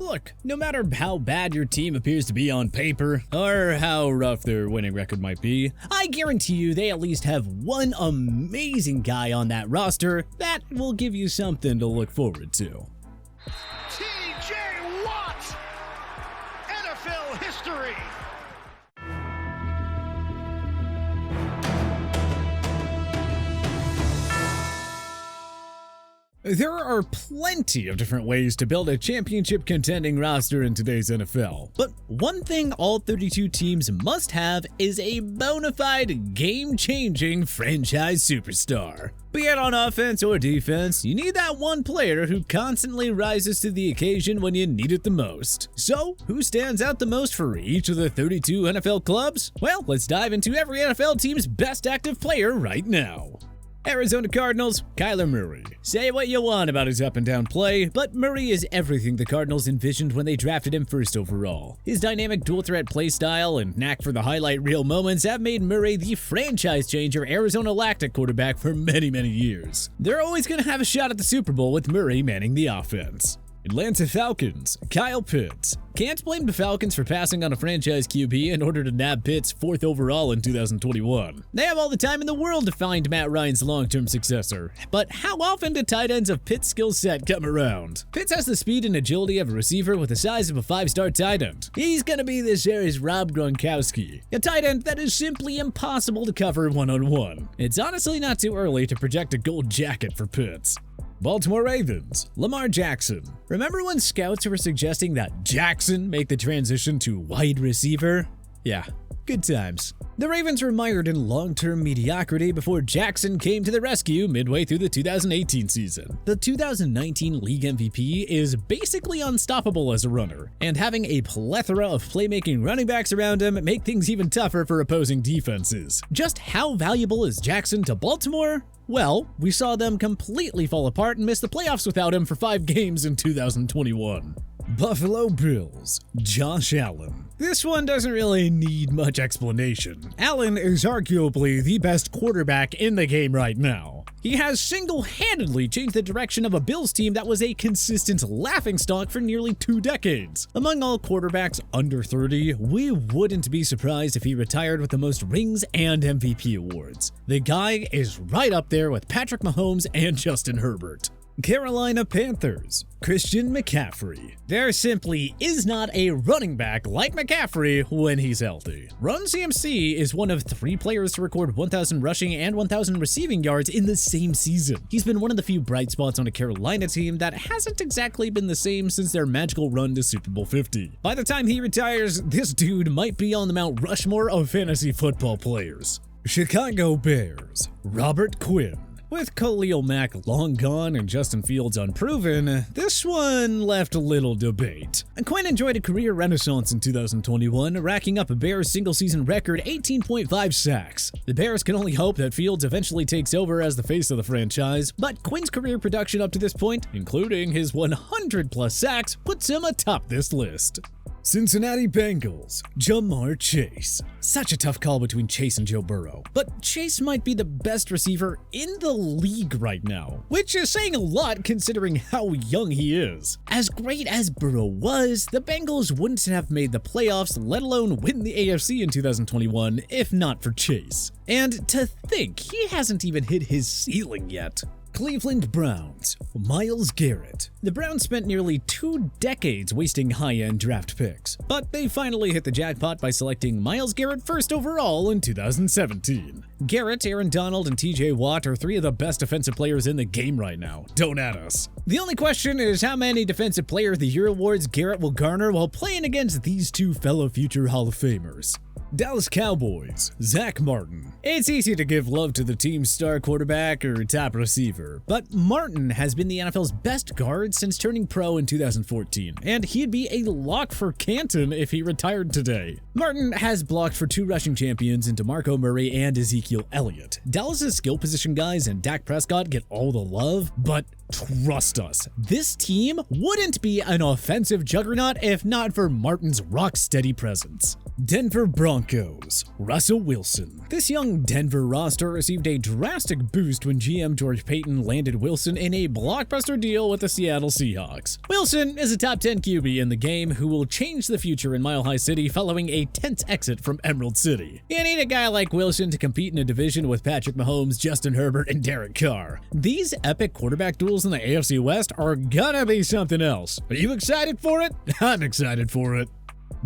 Look, no matter how bad your team appears to be on paper, or how rough their winning record might be, I guarantee you they at least have one amazing guy on that roster that will give you something to look forward to. T.J. Watt, NFL history. There are plenty of different ways to build a championship-contending roster in today's NFL, but one thing all 32 teams must have is a bona fide, game-changing franchise superstar. Be it on offense or defense, you need that one player who constantly rises to the occasion when you need it the most. So, who stands out the most for each of the 32 NFL clubs? Well, let's dive into every NFL team's best active player right now. Arizona Cardinals, Kyler Murray. Say what you want about his up-and-down play, but Murray is everything the Cardinals envisioned when they drafted him first overall. His dynamic dual-threat play style and knack for the highlight reel moments have made Murray the franchise changer Arizona lacked at quarterback for many, many years. They're always going to have a shot at the Super Bowl with Murray manning the offense. Atlanta Falcons, Kyle Pitts. Can't blame the Falcons for passing on a franchise QB in order to nab Pitts 4th overall in 2021. They have all the time in the world to find Matt Ryan's long-term successor, but how often do tight ends of Pitts' skill set come around? Pitts has the speed and agility of a receiver with the size of a 5-star tight end. He's gonna be this year's Rob Gronkowski, a tight end that is simply impossible to cover one-on-one. It's honestly not too early to project a gold jacket for Pitts. Baltimore Ravens, Lamar Jackson. Remember when scouts were suggesting that Jackson make the transition to wide receiver? Yeah, good times. The Ravens were mired in long-term mediocrity before Jackson came to the rescue midway through the 2018 season. The 2019 league MVP is basically unstoppable as a runner, and having a plethora of playmaking running backs around him make things even tougher for opposing defenses. Just how valuable is Jackson to Baltimore? Well, we saw them completely fall apart and miss the playoffs without him for 5 games in 2021. Buffalo Bills, Josh Allen. This one doesn't really need much explanation. Allen is arguably the best quarterback in the game right now. He has single-handedly changed the direction of a Bills team that was a consistent laughingstock for nearly 2 decades. Among all quarterbacks under 30, we wouldn't be surprised if he retired with the most rings and MVP awards. The guy is right up there with Patrick Mahomes and Justin Herbert. Carolina Panthers, Christian McCaffrey. There simply is not a running back like McCaffrey when he's healthy. Run CMC is one of 3 players to record 1,000 rushing and 1,000 receiving yards in the same season. He's been one of the few bright spots on a Carolina team that hasn't exactly been the same since their magical run to Super Bowl 50. By the time he retires, this dude might be on the Mount Rushmore of fantasy football players. Chicago Bears, Robert Quinn. With Khalil Mack long gone and Justin Fields unproven, this one left little debate. Quinn enjoyed a career renaissance in 2021, racking up a Bears single-season record 18.5 sacks. The Bears can only hope that Fields eventually takes over as the face of the franchise, but Quinn's career production up to this point, including his 100-plus sacks, puts him atop this list. Cincinnati Bengals, Jamar Chase. Such a tough call between Chase and Joe Burrow, but Chase might be the best receiver in the league right now, which is saying a lot considering how young he is. As great as Burrow was, the Bengals wouldn't have made the playoffs, let alone win the AFC in 2021, if not for Chase. And to think he hasn't even hit his ceiling yet. Cleveland Browns, Myles Garrett. The Browns spent nearly 2 decades wasting high-end draft picks, but they finally hit the jackpot by selecting Myles Garrett 1st overall in 2017. Garrett, Aaron Donald, and TJ Watt are 3 of the best defensive players in the game right now. Don't at us. The only question is how many Defensive Player of the Year awards Garrett will garner while playing against these 2 fellow future Hall of Famers. Dallas Cowboys, Zach Martin. It's easy to give love to the team's star quarterback or top receiver, but Martin has been the NFL's best guard since turning pro in 2014, and he'd be a lock for Canton if he retired today. Martin has blocked for 2 rushing champions in DeMarco Murray and Ezekiel Elliott. Dallas's skill position guys and Dak Prescott get all the love, but trust us, this team wouldn't be an offensive juggernaut if not for Martin's rock-steady presence. Denver Broncos, Russell Wilson. This young Denver roster received a drastic boost when GM George Paton landed Wilson in a blockbuster deal with the Seattle Seahawks. Wilson is a top 10 QB in the game who will change the future in Mile High City following a tense exit from Emerald City. You need a guy like Wilson to compete in a division with Patrick Mahomes, Justin Herbert, and Derek Carr. These epic quarterback duels in the AFC West are gonna be something else. Are you excited for it? I'm excited for it.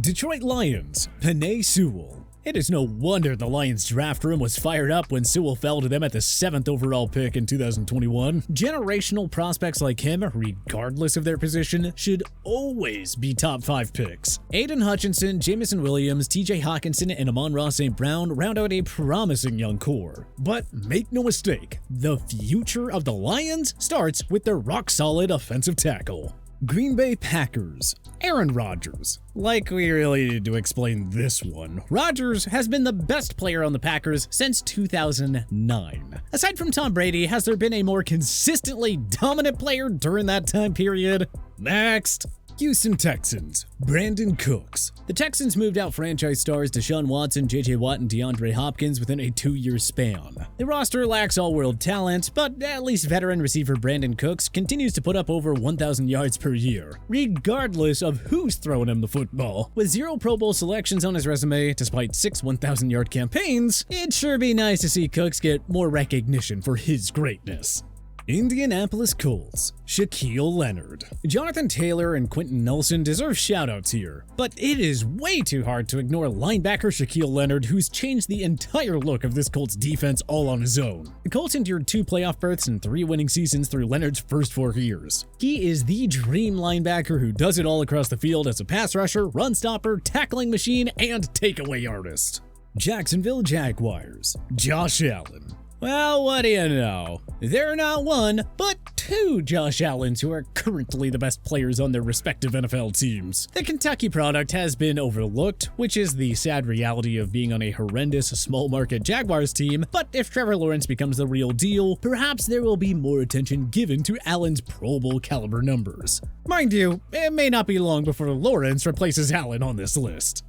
Detroit Lions, Penei Sewell. It is no wonder the Lions draft room was fired up when Sewell fell to them at the 7th overall pick in 2021. Generational prospects like him, regardless of their position, should always be top 5 picks. Aiden Hutchinson, Jamison Williams, TJ Hawkinson, and Amon-Ra St. Brown round out a promising young core. But make no mistake, the future of the Lions starts with their rock-solid offensive tackle. Green Bay Packers, Aaron Rodgers. Like we really need to explain this one, Rodgers has been the best player on the Packers since 2009. Aside from Tom Brady, has there been a more consistently dominant player during that time period? Next. Houston Texans, Brandon Cooks. The Texans moved out franchise stars Deshaun Watson, J.J. Watt, and DeAndre Hopkins within a 2-year span. The roster lacks all-world talent, but at least veteran receiver Brandon Cooks continues to put up over 1,000 yards per year, regardless of who's throwing him the football. With 0 Pro Bowl selections on his resume, despite 6 1,000-yard campaigns, it'd sure be nice to see Cooks get more recognition for his greatness. Indianapolis Colts, Shaquille Leonard. Jonathan Taylor and Quentin Nelson deserve shoutouts here, but it is way too hard to ignore linebacker Shaquille Leonard, who's changed the entire look of this Colts defense all on his own. The Colts endured 2 playoff berths and 3 winning seasons through Leonard's first 4 years. He is the dream linebacker who does it all across the field as a pass rusher, run stopper, tackling machine, and takeaway artist. Jacksonville Jaguars, Josh Allen. Well, what do you know? There are not 1, but 2 Josh Allens who are currently the best players on their respective NFL teams. The Kentucky product has been overlooked, which is the sad reality of being on a horrendous small-market Jaguars team, but if Trevor Lawrence becomes the real deal, perhaps there will be more attention given to Allen's Pro Bowl caliber numbers. Mind you, it may not be long before Lawrence replaces Allen on this list.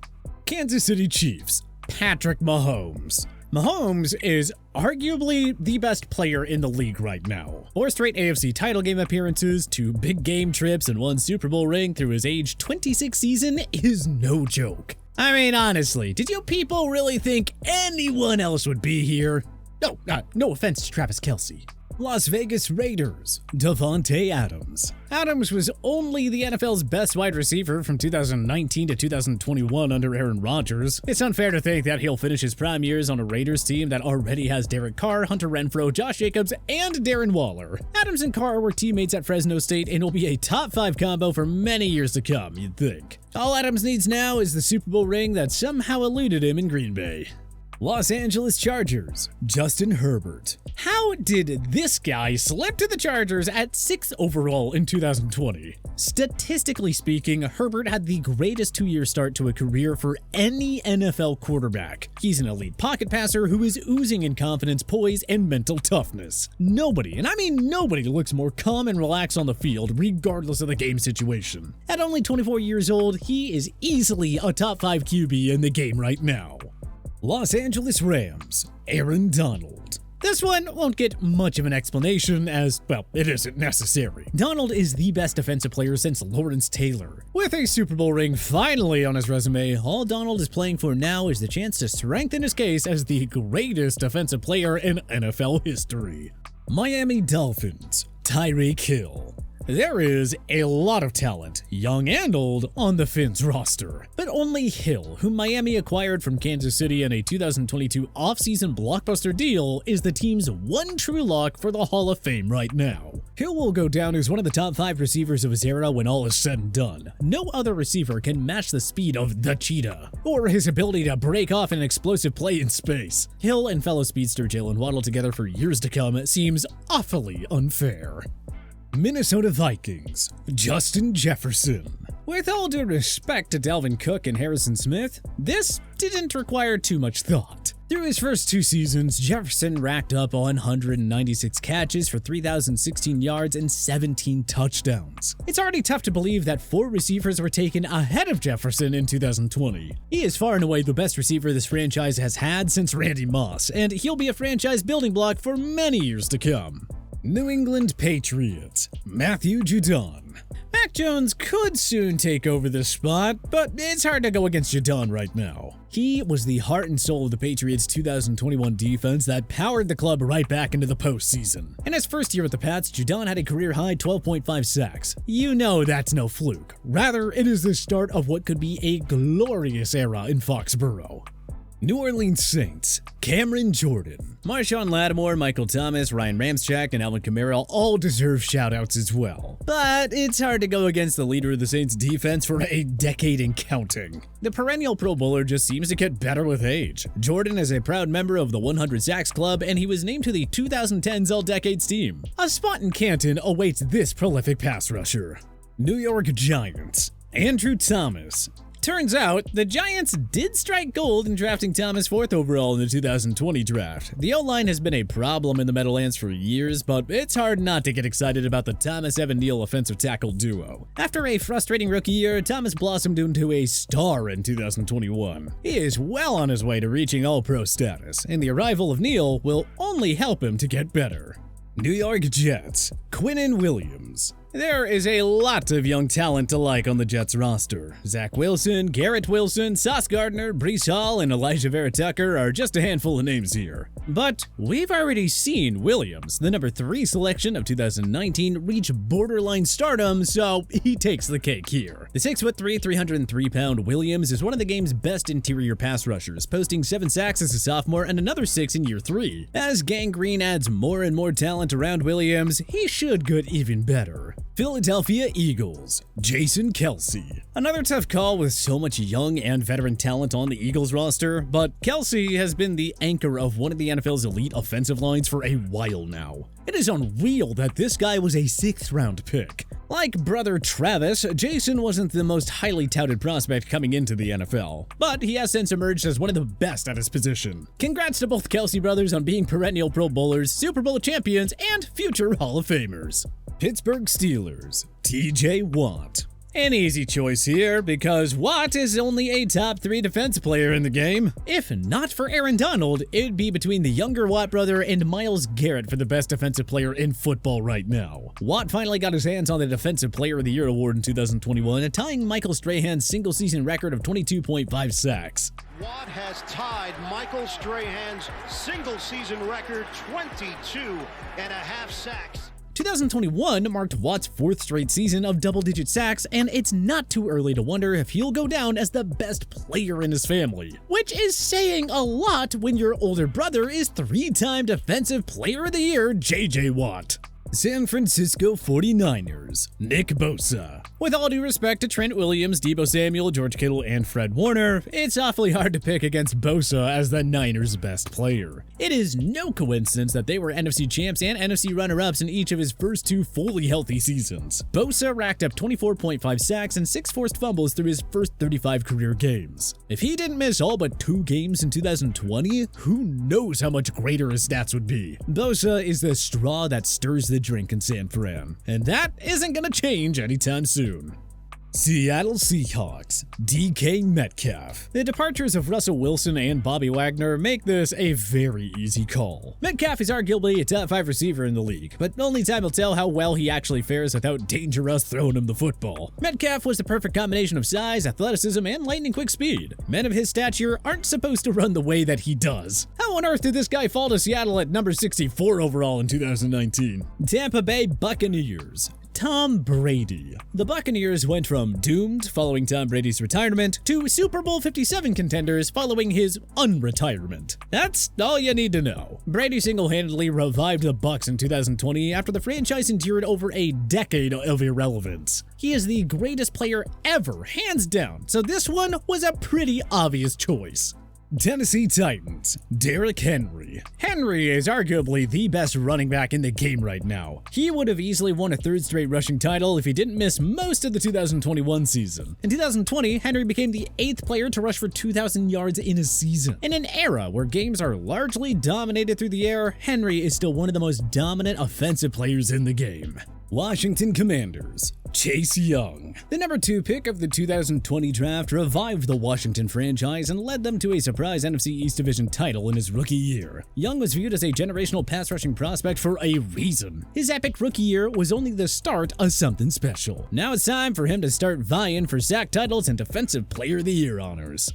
Kansas City Chiefs, Patrick Mahomes. Mahomes is arguably the best player in the league right now. 4 straight AFC title game appearances, 2 big game trips, and 1 Super Bowl ring through his age 26 season is no joke. I mean, honestly, did you people really think anyone else would be here? No offense to Travis Kelce. Las Vegas Raiders, Davante Adams. Adams was only the NFL's best wide receiver from 2019 to 2021 under Aaron Rodgers. It's unfair to think that he'll finish his prime years on a Raiders team that already has Derek Carr, Hunter Renfrow, Josh Jacobs, and Darren Waller. Adams and Carr were teammates at Fresno State and will be a top 5 combo for many years to come, you'd think. All Adams needs now is the Super Bowl ring that somehow eluded him in Green Bay. Los Angeles Chargers, Justin Herbert. How did this guy slip to the Chargers at 6th overall in 2020? Statistically speaking, Herbert had the greatest 2-year start to a career for any NFL quarterback. He's an elite pocket passer who is oozing in confidence, poise, and mental toughness. Nobody, and I mean nobody, looks more calm and relaxed on the field, regardless of the game situation. At only 24 years old, he is easily a top 5 QB in the game right now. Los Angeles Rams, Aaron Donald. This one won't get much of an explanation as, well, it isn't necessary. Donald is the best defensive player since Lawrence Taylor. With a Super Bowl ring finally on his resume, all Donald is playing for now is the chance to strengthen his case as the greatest defensive player in NFL history. Miami Dolphins, Tyreek Hill. There is a lot of talent, young and old, on the Fins roster, but only Hill, whom Miami acquired from Kansas City in a 2022 offseason blockbuster deal, is the team's one true lock for the Hall of Fame right now. Hill will go down as one of the top 5 receivers of his era when all is said and done. No other receiver can match the speed of the Cheetah, or his ability to break off an explosive play in space. Hill and fellow speedster Jalen Waddle together for years to come seems awfully unfair. Minnesota Vikings, Justin Jefferson. With all due respect to Dalvin Cook and Harrison Smith, this didn't require too much thought. Through his first 2 seasons, Jefferson racked up 196 catches for 3,016 yards and 17 touchdowns. It's already tough to believe that 4 receivers were taken ahead of Jefferson in 2020. He is far and away the best receiver this franchise has had since Randy Moss, and he'll be a franchise building block for many years to come. New England Patriots, Matthew Judon. Mac Jones could soon take over this spot, but it's hard to go against Judon right now. He was the heart and soul of the Patriots' 2021 defense that powered the club right back into the postseason. In his first year with the Pats, Judon had a career-high 12.5 sacks. You know that's no fluke. Rather, it is the start of what could be a glorious era in Foxborough. New Orleans Saints, Cameron Jordan. Marshawn Lattimore, Michael Thomas, Ryan Ramczyk, and Alvin Kamara all deserve shoutouts as well. But it's hard to go against the leader of the Saints defense for a decade and counting. The perennial Pro Bowler just seems to get better with age. Jordan is a proud member of the 100 Sacks Club, and he was named to the 2010s All-Decades team. A spot in Canton awaits this prolific pass rusher. New York Giants, Andrew Thomas. Turns out, the Giants did strike gold in drafting Thomas 4th overall in the 2020 draft. The O-line has been a problem in the Meadowlands for years, but it's hard not to get excited about the Thomas-Evan Neal offensive tackle duo. After a frustrating rookie year, Thomas blossomed into a star in 2021. He is well on his way to reaching All-Pro status, and the arrival of Neal will only help him to get better. New York Jets, Quinnen Williams. There is a lot of young talent to like on the Jets roster. Zach Wilson, Garrett Wilson, Sauce Gardner, Breece Hall, and Elijah Vera Tucker are just a handful of names here. But we've already seen Williams, the number 3 selection of 2019, reach borderline stardom, so he takes the cake here. The 6'3", 303-pound Williams is one of the game's best interior pass rushers, posting 7 sacks as a sophomore and another 6 in year 3. As Gang Green adds more and more talent around Williams, he should get even better. Philadelphia Eagles, Jason Kelce. Another tough call with so much young and veteran talent on the Eagles roster, but Kelce has been the anchor of one of the NFL's elite offensive lines for a while now. It is unreal that this guy was a 6th-round pick. Like brother Travis, Jason wasn't the most highly touted prospect coming into the NFL, but he has since emerged as one of the best at his position. Congrats to both Kelce brothers on being perennial Pro Bowlers, Super Bowl champions, and future Hall of Famers. Pittsburgh Steelers, TJ Watt. An easy choice here, because Watt is only a top 3 defense player in the game. If not for Aaron Donald, it'd be between the younger Watt brother and Myles Garrett for the best defensive player in football right now. Watt finally got his hands on the Defensive Player of the Year award in 2021, tying Michael Strahan's single-season record of 22.5 sacks. Watt has tied Michael Strahan's single-season record, 22.5 sacks. 2021 marked Watt's 4th straight season of double-digit sacks, and it's not too early to wonder if he'll go down as the best player in his family. Which is saying a lot when your older brother is 3-time Defensive Player of the Year, JJ Watt. San Francisco 49ers, Nick Bosa. With all due respect to Trent Williams, Deebo Samuel, George Kittle, and Fred Warner, it's awfully hard to pick against Bosa as the Niners' best player. It is no coincidence that they were NFC champs and NFC runner-ups in each of his first 2 fully healthy seasons. Bosa racked up 24.5 sacks and 6 forced fumbles through his first 35 career games. If he didn't miss all but 2 games in 2020, who knows how much greater his stats would be. Bosa is the straw that stirs the drink in San Fran, and that isn't gonna change anytime soon. Seattle Seahawks, DK Metcalf. The departures of Russell Wilson and Bobby Wagner make this a very easy call. Metcalf is arguably a top 5 receiver in the league, but only time will tell how well he actually fares without Dangerous throwing him the football. Metcalf was the perfect combination of size, athleticism, and lightning-quick speed. Men of his stature aren't supposed to run the way that he does. How on earth did this guy fall to Seattle at number 64 overall in 2019? Tampa Bay Buccaneers, Tom Brady. The Buccaneers went from doomed following Tom Brady's retirement to Super Bowl 57 contenders following his unretirement. That's all you need to know. Brady single-handedly revived the Bucs in 2020 after the franchise endured over a decade of irrelevance. He is the greatest player ever, hands down, so this one was a pretty obvious choice. Tennessee Titans, Derrick Henry. Henry is arguably the best running back in the game right now. He would have easily won a third straight rushing title if he didn't miss most of the 2021 season. In 2020, Henry became the 8th player to rush for 2,000 yards in a season. In an era where games are largely dominated through the air, Henry is still one of the most dominant offensive players in the game. Washington Commanders, Chase Young. The number 2 pick of the 2020 draft revived the Washington franchise and led them to a surprise NFC East Division title in his rookie year. Young was viewed as a generational pass rushing prospect for a reason. His epic rookie year was only the start of something special. Now it's time for him to start vying for sack titles and Defensive Player of the Year honors.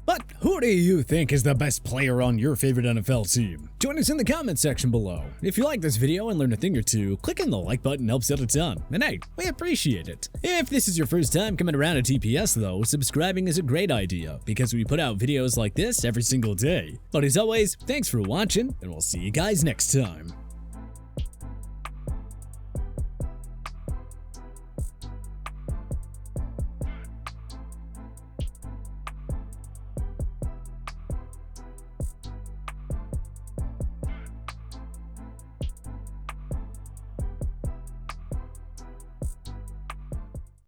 But who do you think is the best player on your favorite NFL team? Join us in the comments section below. If you like this video and learned a thing or two, clicking the like button helps out a ton, and hey, we appreciate it. If this is your first time coming around to TPS though, subscribing is a great idea because we put out videos like this every single day. But as always, thanks for watching, and we'll see you guys next time.